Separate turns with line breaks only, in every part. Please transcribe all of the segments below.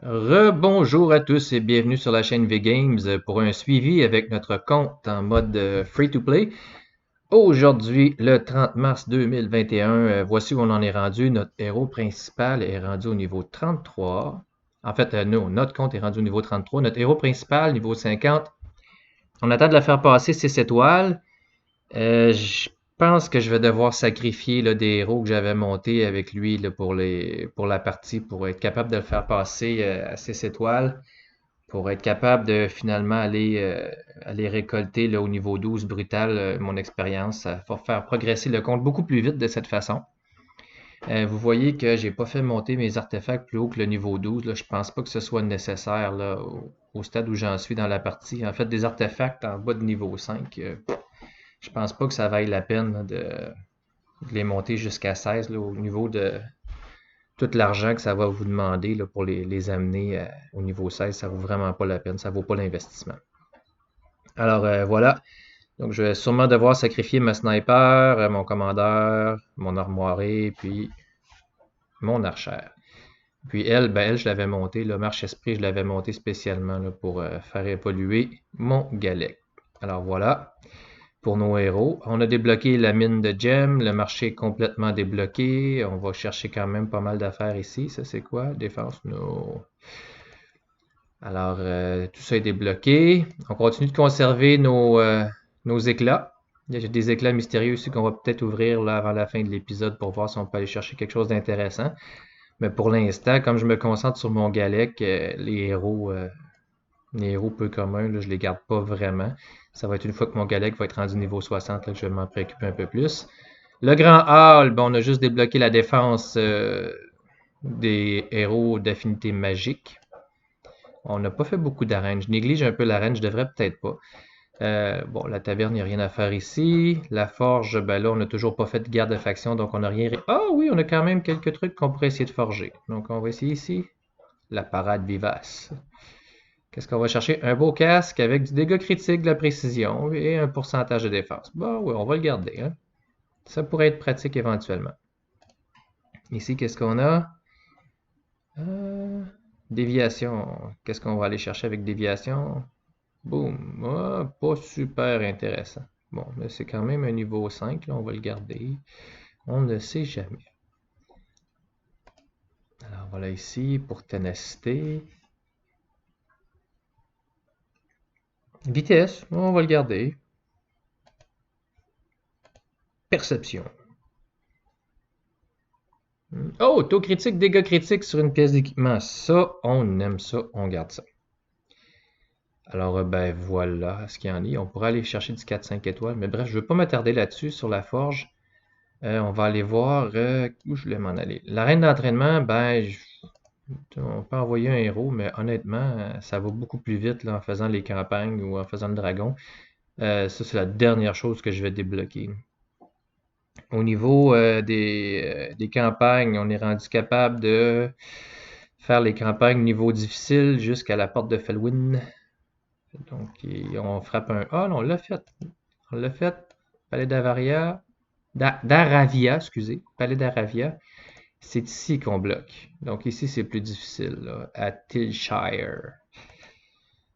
Rebonjour à tous et bienvenue sur la chaîne V-Games pour un suivi avec notre compte en mode free-to-play. Aujourd'hui, le 30 mars 2021, voici où on en est rendu. Notre héros principal est rendu au niveau 33. En fait, non, notre compte est rendu au niveau 33. Notre héros principal, niveau 50. On attend de la faire passer 6 étoiles. Je pense que je vais devoir sacrifier là, des héros que j'avais montés avec lui là, pour la partie pour être capable de le faire passer à 6 étoiles pour être capable de finalement aller récolter là, au niveau 12 brutal mon expérience. Ça va faire progresser le compte beaucoup plus vite de cette façon. Vous voyez que j'ai pas fait monter mes artefacts plus haut que le niveau 12. Là. Je pense pas que ce soit nécessaire là, au stade où j'en suis dans la partie. En fait, des artefacts en bas de niveau 5, je pense pas que ça vaille la peine là, de les monter jusqu'à 16 là, au niveau de tout l'argent que ça va vous demander là, pour les amener au niveau 16. Ça vaut vraiment pas la peine. Ça vaut pas l'investissement. Alors voilà. Donc je vais sûrement devoir sacrifier ma sniper, mon commandeur, mon armoiré, puis mon archère. Puis elle, ben elle, je l'avais montée, le marche esprit, je l'avais monté spécialement là, pour faire évoluer mon Galek. Alors voilà, pour nos héros. On a débloqué la mine de gems, le marché est complètement débloqué. On va chercher quand même pas mal d'affaires ici. Ça c'est quoi? Défense, no. Alors, tout ça est débloqué. On continue de conserver nos éclats. Il y a des éclats mystérieux aussi qu'on va peut-être ouvrir là, avant la fin de l'épisode pour voir si on peut aller chercher quelque chose d'intéressant. Mais pour l'instant, comme je me concentre sur mon Galek, les héros peu communs, là, je les garde pas vraiment. Ça va être une fois que mon Galek va être rendu niveau 60 là, que je vais m'en préoccuper un peu plus. Le grand hall, bon, on a juste débloqué la défense des héros d'affinité magique. On n'a pas fait beaucoup d'arènes. Je néglige un peu l'arène, je devrais peut-être pas. Bon, la taverne, il n'y a rien à faire ici. La forge, ben là, on n'a toujours pas fait de guerre de faction, donc on n'a rien. Ah oui, on a quand même quelques trucs qu'on pourrait essayer de forger. Donc on va essayer ici. La parade vivace. Qu'est-ce qu'on va chercher? Un beau casque avec du dégât critique, de la précision et un pourcentage de défense. Bon, oui, on va le garder. Hein. Ça pourrait être pratique éventuellement. Ici, qu'est-ce qu'on a? Euh, Déviation. Qu'est-ce qu'on va aller chercher avec déviation? Boum. Ah, pas super intéressant. Bon, mais c'est quand même un niveau 5, là, on va le garder. On ne sait jamais. Alors voilà ici pour ténacité. Vitesse, on va le garder. Perception. Oh, taux critique, dégâts critiques sur une pièce d'équipement. Ça, on aime ça, on garde ça. Alors, ben voilà ce qu'il y en est. On pourrait aller chercher du 4-5 étoiles. Mais bref, je ne veux pas m'attarder là-dessus, sur la forge. On va aller voir où je voulais m'en aller. L'arène d'entraînement, ben, on peut envoyer un héros, mais honnêtement, ça va beaucoup plus vite là, en faisant les campagnes ou en faisant le dragon. Ça, c'est la dernière chose que je vais débloquer. Au niveau des campagnes, on est rendu capable de faire les campagnes niveau difficile jusqu'à la porte de Felwyn. Donc, on frappe un... Ah non, on l'a fait. On l'a fait. Palais d'Avaria. D'Aravia, excusez. Palais d'Aravia. C'est ici qu'on bloque. Donc ici, c'est plus difficile, là, à Tilshire.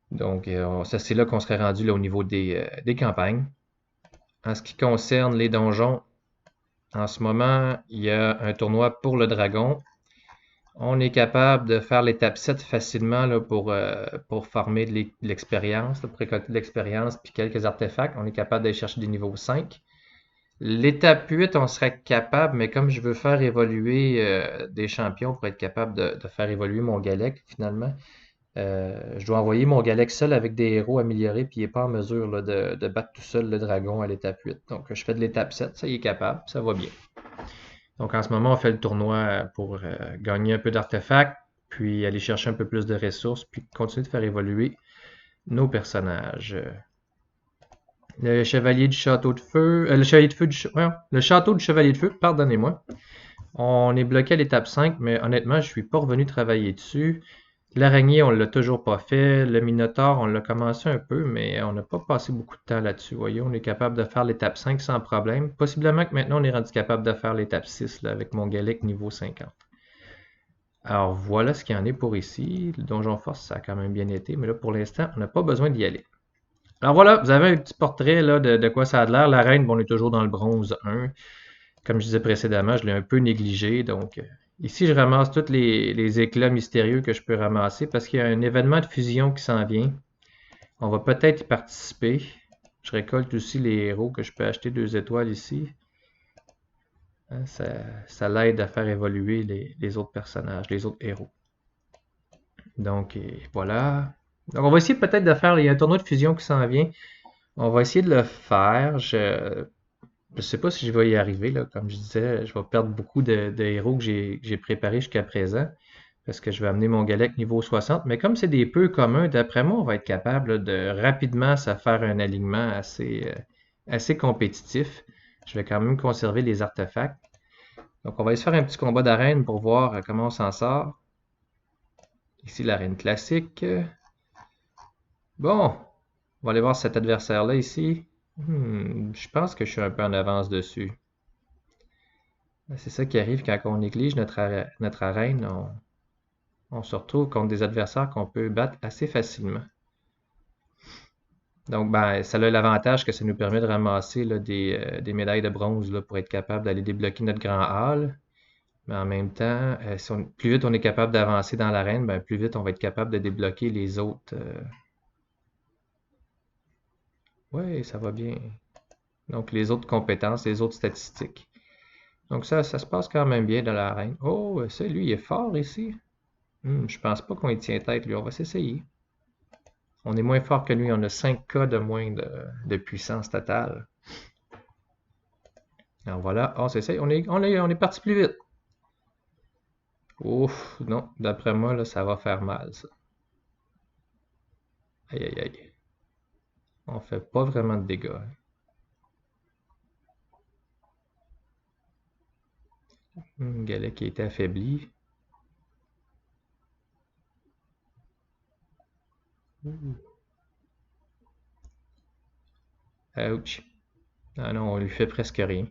Donc, ça, c'est là qu'on serait rendu là, au niveau des campagnes. En ce qui concerne les donjons, en ce moment, il y a un tournoi pour le dragon. On est capable de faire l'étape 7 facilement là, pour farmer de l'expérience, pour récolter de l'expérience puis quelques artefacts. On est capable d'aller chercher des niveaux 5. L'étape 8, on serait capable, mais comme je veux faire évoluer des champions pour être capable de faire évoluer mon Galek finalement, je dois envoyer mon Galek seul avec des héros améliorés, puis il n'est pas en mesure là, de battre tout seul le dragon à l'étape 8. Donc je fais de l'étape 7, ça il est capable, ça va bien. Donc en ce moment, on fait le tournoi pour gagner un peu d'artefacts, puis aller chercher un peu plus de ressources, puis continuer de faire évoluer nos personnages. Le chevalier du château de feu, le chevalier de feu le château du chevalier de feu, pardonnez-moi. On est bloqué à l'étape 5, mais honnêtement, je suis pas revenu travailler dessus. L'araignée, on l'a toujours pas fait. Le Minotaure, on l'a commencé un peu, mais on n'a pas passé beaucoup de temps là-dessus. Voyez, on est capable de faire l'étape 5 sans problème. Possiblement que maintenant, on est rendu capable de faire l'étape 6 là, avec mon Galek niveau 50. Alors voilà ce qu'il y en est pour ici. Le donjon force, ça a quand même bien été, mais là pour l'instant, on n'a pas besoin d'y aller. Alors voilà, vous avez un petit portrait là, de quoi ça a l'air. La reine, bon, on est toujours dans le bronze 1. Comme je disais précédemment, je l'ai un peu négligé. Donc ici, je ramasse tous les éclats mystérieux que je peux ramasser parce qu'il y a un événement de fusion qui s'en vient. On va peut-être y participer. Je récolte aussi les héros que je peux acheter 2 étoiles ici. Hein, ça l'aide à faire évoluer les autres personnages, les autres héros. Donc voilà. Donc on va essayer peut-être de faire. Il y a un tournoi de fusion qui s'en vient. On va essayer de le faire. Je sais pas si je vais y arriver, là. Comme je disais, je vais perdre beaucoup de héros que j'ai préparés jusqu'à présent. Parce que je vais amener mon Galek niveau 60. Mais comme c'est des peu communs, d'après moi, on va être capable là, de rapidement se faire un alignement assez compétitif. Je vais quand même conserver les artefacts. Donc on va aller se faire un petit combat d'arène pour voir comment on s'en sort. Ici l'arène classique. Bon, on va aller voir cet adversaire-là ici. Je pense que je suis un peu en avance dessus. C'est ça qui arrive quand on néglige notre arène. On se retrouve contre des adversaires qu'on peut battre assez facilement. Donc, ben, ça a l'avantage que ça nous permet de ramasser là, des médailles de bronze là, pour être capable d'aller débloquer notre grand hall. Mais en même temps, plus vite on est capable d'avancer dans l'arène, ben, plus vite on va être capable de débloquer les autres. Ouais, ça va bien. Donc, les autres compétences, les autres statistiques. Donc, ça se passe quand même bien dans l'arène. Oh, ça, lui, il est fort ici. Je pense pas qu'on y tient tête, lui. On va s'essayer. On est moins fort que lui. On a 5K de moins de puissance totale. Alors voilà. Oh, c'est ça. On est parti plus vite. Ouf, non. D'après moi, là, ça va faire mal, ça. Aïe, aïe, aïe. On fait pas vraiment de dégâts. Galet qui a été affaibli. Ouch. Ah non, on lui fait presque rien.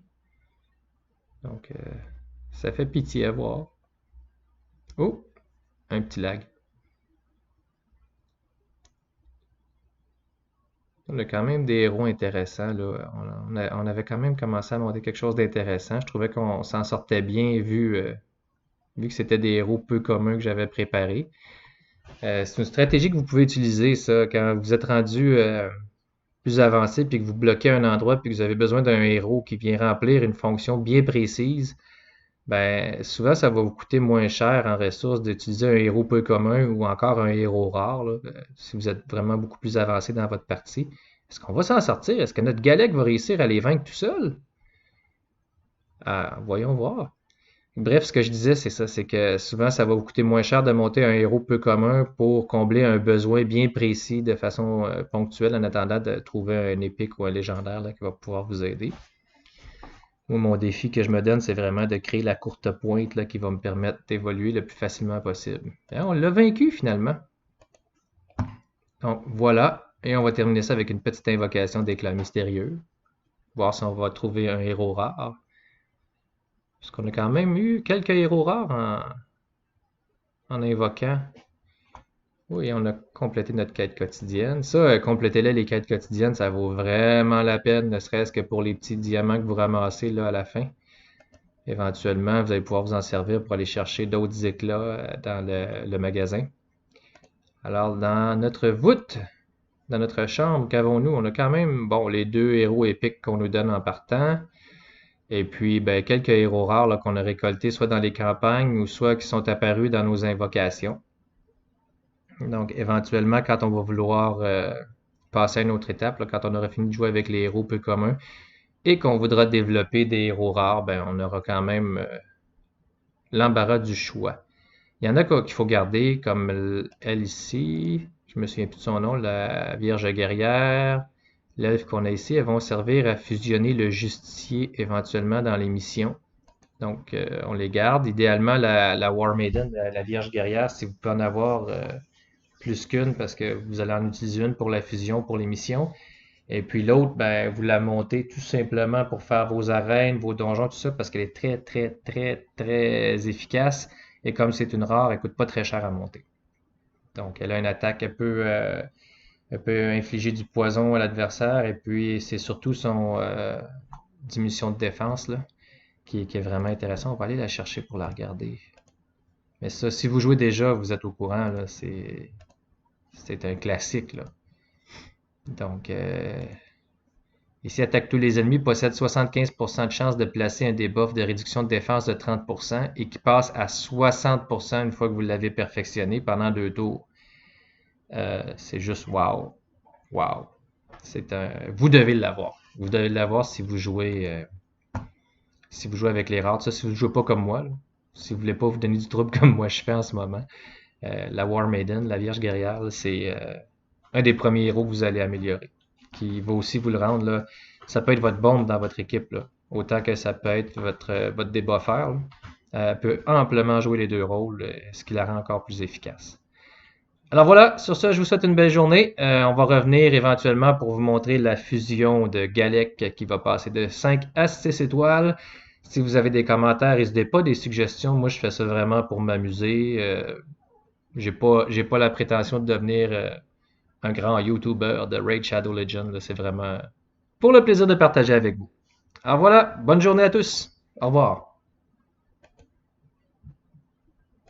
Donc, ça fait pitié à voir. Oh, un petit lag. On a quand même des héros intéressants, là. On avait quand même commencé à monter quelque chose d'intéressant. Je trouvais qu'on s'en sortait bien vu que c'était des héros peu communs que j'avais préparés. C'est une stratégie que vous pouvez utiliser, ça, quand vous êtes rendu plus avancé, puis que vous bloquez un endroit, puis que vous avez besoin d'un héros qui vient remplir une fonction bien précise. Ben, souvent, ça va vous coûter moins cher en ressources d'utiliser un héros peu commun ou encore un héros rare, là, si vous êtes vraiment beaucoup plus avancé dans votre partie. Est-ce qu'on va s'en sortir? Est-ce que notre Galek va réussir à les vaincre tout seul? Ah, voyons voir. Bref, ce que je disais, c'est ça, c'est que souvent, ça va vous coûter moins cher de monter un héros peu commun pour combler un besoin bien précis de façon ponctuelle en attendant de trouver un épique ou un légendaire là, qui va pouvoir vous aider. Moi, mon défi que je me donne, c'est vraiment de créer la courte pointe là, qui va me permettre d'évoluer le plus facilement possible. Et on l'a vaincu finalement. Donc voilà, et on va terminer ça avec une petite invocation d'éclat mystérieux. Voir si on va trouver un héros rare. Parce qu'on a quand même eu quelques héros rares en invoquant. Oui, on a complété notre quête quotidienne. Ça, complétez-les les quêtes quotidiennes, ça vaut vraiment la peine, ne serait-ce que pour les petits diamants que vous ramassez là à la fin. Éventuellement, vous allez pouvoir vous en servir pour aller chercher d'autres éclats dans le magasin. Alors, dans notre voûte, dans notre chambre, qu'avons-nous? On a quand même, bon, les 2 héros épiques qu'on nous donne en partant. Et puis, ben, quelques héros rares qu'on a récoltés soit dans les campagnes ou soit qui sont apparus dans nos invocations. Donc, éventuellement, quand on va vouloir passer à une autre étape, là, quand on aura fini de jouer avec les héros peu communs et qu'on voudra développer des héros rares, ben, on aura quand même l'embarras du choix. Il y en a qu'il faut garder, comme elle ici, je me souviens plus de son nom, la Vierge guerrière, l'elfe qu'on a ici, elles vont servir à fusionner le justicier éventuellement dans les missions. Donc, on les garde. Idéalement, la War Maiden, la Vierge guerrière, si vous pouvez en avoir plus qu'une, parce que vous allez en utiliser une pour la fusion, pour les missions. Et puis l'autre, ben, vous la montez tout simplement pour faire vos arènes, vos donjons, tout ça, parce qu'elle est très, très, très, très efficace. Et comme c'est une rare, elle coûte pas très cher à monter. Donc, elle a une attaque, elle peut infliger du poison à l'adversaire. Et puis, c'est surtout son diminution de défense là, qui est vraiment intéressant. On va aller la chercher pour la regarder. Mais ça, si vous jouez déjà, vous êtes au courant, là, c'est un classique, là. Donc, ici, attaque tous les ennemis, possède 75% de chance de placer un debuff de réduction de défense de 30% et qui passe à 60% une fois que vous l'avez perfectionné pendant 2 tours. C'est juste wow. Wow. Vous devez l'avoir. Vous devez l'avoir si vous jouez avec les rares. Ça, si vous ne jouez pas comme moi, là. Si vous voulez pas vous donner du trouble comme moi je fais en ce moment. La War Maiden, la Vierge guerrière, c'est un des premiers héros que vous allez améliorer. Qui va aussi vous le rendre, là. Ça peut être votre bombe dans votre équipe, là. Autant que ça peut être votre débuffer. Elle peut amplement jouer les deux rôles, ce qui la rend encore plus efficace. Alors voilà, sur ça, je vous souhaite une belle journée. On va revenir éventuellement pour vous montrer la fusion de Galek qui va passer de 5 à 6 étoiles. Si vous avez des commentaires, n'hésitez pas, des suggestions. Moi, je fais ça vraiment pour m'amuser. J'ai pas la prétention de devenir un grand YouTuber de Raid Shadow Legends. C'est vraiment pour le plaisir de partager avec vous. Alors voilà, bonne journée à tous. Au revoir.